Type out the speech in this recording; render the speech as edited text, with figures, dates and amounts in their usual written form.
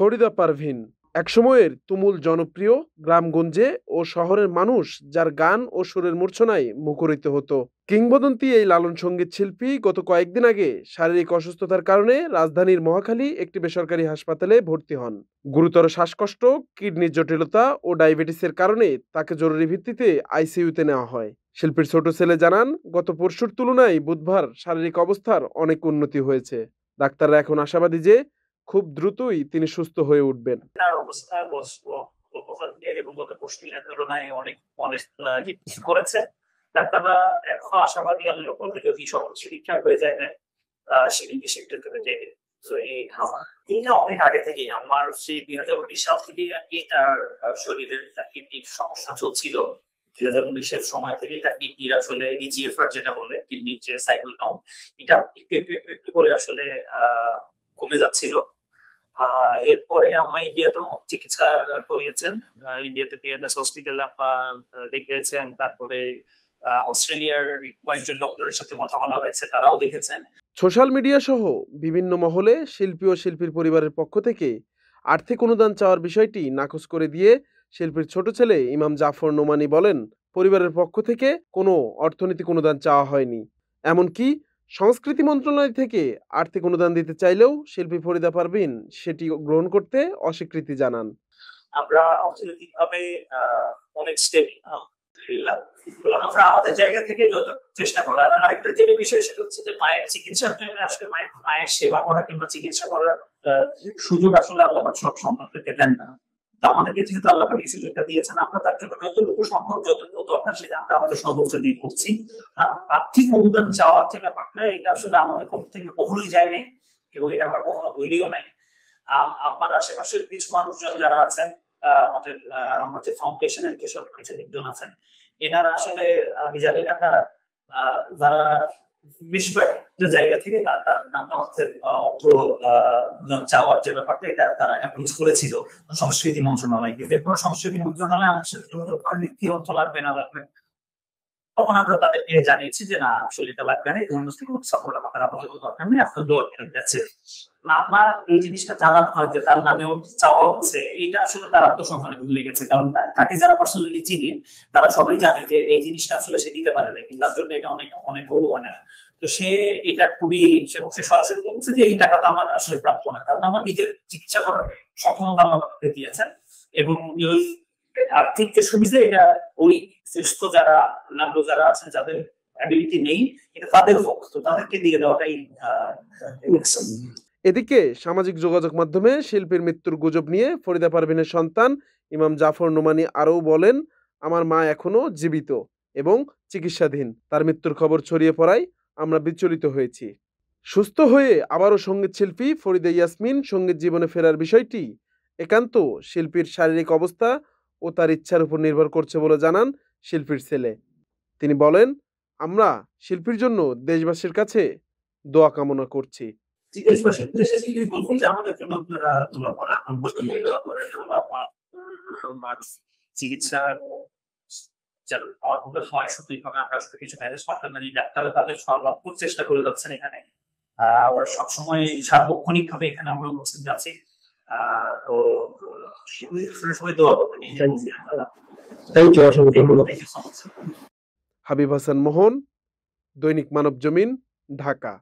ফরিদা পারভীন একসময়ের তুমুল জনপ্রিয় গ্রামগঞ্জে ও শহরের মানুষ যার গান ও সুরের মূর্ছনায় মুখরিত হতো। কিংবদন্তি এই লালন সঙ্গীত শিল্পী গত কয়েকদিন আগে শারীরিক অসুস্থতার কারণে রাজধানীর মহাখালী একটি বেসরকারি হাসপাতালে ভর্তি হন। গুরুতর শ্বাসকষ্ট, কিডনির জটিলতা ও ডায়াবেটিসের কারণে তাকে জরুরি ভিত্তিতে আইসিইউতে নেওয়া হয়। শিল্পীর ছোট ছেলে জানান, গত পরশুর তুলনায় বুধবার শারীরিক অবস্থার অনেক উন্নতি হয়েছে। ডাক্তাররা এখন আশাবাদী যে খুব দ্রুতই তিনি সুস্থ হয়ে উঠবেন। তার অবস্থা গত পরশু দিনের তুলনায় অনেক করেছে। ডাক্তাররা এখন আশাবাদী, যদি সবকিছু ঠিকঠাক হয়ে যায় সেদিকে সেক্টর থেকে যে অনেক আগে থেকে আমার সেই 2019 সাল থেকে আর কি তার শরীরের কিডনির সমস্যা চলছিল। 2019-এর সময় থেকে তার কিডনির আসলে ইজিএফআর যেটা বলে কিডনির যে সাইকেল কাউন্ট, এটা একটু করে আসলে কমে যাচ্ছিল। এরপরে আমার ইন্ডিয়াতে চিকিৎসা করিয়েছেন, ইন্ডিয়াতে পিএনএস হসপিটালে দেখিয়েছেন, তারপরে অস্ট্রেলিয়ার কয়েকজন ডক্টরের সাথে কথা বলা হয়েছে, তারাও দেখেছেন। সোশ্যাল মিডিয়া সহ বিভিন্ন মহলে শিল্পী ও শিল্পীর পরিবারের পক্ষ থেকে আর্থিক অনুদান চাওয়ার বিষয়টি নাকচ করে দিয়ে শিল্পীর ছোট ছেলে ইমাম জাফর নোমানী বলেন, পরিবারের পক্ষ থেকে কোনো অর্থনৈতিক অনুদান চাওয়া হয়নি। এমনকি সংস্কৃতি মন্ত্রণালয় থেকে আর্থিক অনুদান দিতে চাইলেও শিল্পী ফরিদা পারভীন সেটি গ্রহণ করতে অস্বীকৃতি জানান। আমরা অর্থনৈতিকভাবে অনেক স্টেবল, আমরা আমাদের জায়গা থেকে চেষ্টা করা। আরেকটা যে বিষয় সেটা হচ্ছে যে মায়ের চিকিৎসার জন্য আসলে মায়ের সেবা করা কিংবা চিকিৎসা করার সুযোগ আসলে আল্লাহ সব সম্পর্কে দেন না। আমাদেরকে যেহেতু আল্লাহ এই সুযোগটা দিয়েছেন, আমরা তার জন্য যতটুকু সম্ভব, যতটুকু দরকার সেটা আমরা আমাদের সর্বোচ্চ দিয়ে করছি। আর্থিক অনুদান চাওয়ার যে ব্যাপারটা, এটা আসলে আমাদের পক্ষ থেকে কখনোই যায়নি এবং এটা আমার কখনো বলিও নাই। আমার আশেপাশের কিছু মানুষজন যারা আছেন, আমাদের ফাউন্ডেশনের যেসব লোকজন আছেন, এনারা আসলে আমি জানি না যারা বেশিরভাগ জায়গা থেকে চাওয়ার যে ব্যাপারটা এটা তারা অ্যাপ্রোচ করেছিল সংস্কৃতি মন্ত্রণালয়কে। এরপর সংস্কৃতি মন্ত্রণালয় অর্থ লাগবে না লাগবে, তখন আমরা তাদেরকে জানিয়েছি যে না আসলে এটা লাগবে না, এই ধরনের দরকার নেই, আপনার দোয়া যাচ্ছে। আপনার এই জিনিসটা জানানো হয় যে তার নামেও চাওয়া হচ্ছে, এটা আসলে তার আত্মসম্মানে ভুলে গেছে। কারণ তাকে যারা পার্সোনালি চিনি তারা সবাই জানে যে এই জিনিসটা আসলে সে দিতে পারে না, কিন্তু তার জন্য এটা অনেক বড় অনেক। তো সে এটা খুবই সে সরাসরি বলছে যে এই টাকাটা আমার আসলে প্রাপ্য না, কারণ আমার নিজের চিকিৎসা করার সক্ষমতা আমাকে দিয়েছেন এবং আর্থিক যে সুবিধা এটা ওই শ্রেষ্ঠ যারা যারা আছেন যাদের অ্যাবিলিটি নেই, এটা তাদের পক্ষ, তাদেরকে দিয়ে দেওয়াটাই। এদিকে সামাজিক যোগাযোগ মাধ্যমে শিল্পীর মৃত্যুর গুজব নিয়ে ফরিদা পারভীনের সন্তান ইমাম জাফর নোমানী আরও বলেন, আমার মা এখনো জীবিত এবং চিকিৎসাধীন। তার মৃত্যুর খবর ছড়িয়ে পড়ায় আমরা বিচলিত হয়েছি। সুস্থ হয়ে আবারও সঙ্গীত শিল্পী ফরিদা ইয়াসমিন সঙ্গীত জীবনে ফেরার বিষয়টি একান্ত শিল্পীর শারীরিক অবস্থা ও তার ইচ্ছার উপর নির্ভর করছে বলে জানান শিল্পীর ছেলে। তিনি বলেন, আমরা শিল্পীর জন্য দেশবাসীর কাছে দোয়া কামনা করছি। চিকিৎসার সর্বাত্মক চেষ্টা করে যাচ্ছেন এখানে, আমরা সবসময় সার্বক্ষণিক ভাবে এখানে আমরা উপস্থিত আছি। হাবিব হাসান মোহন, দৈনিক মানব জমিন, ঢাকা।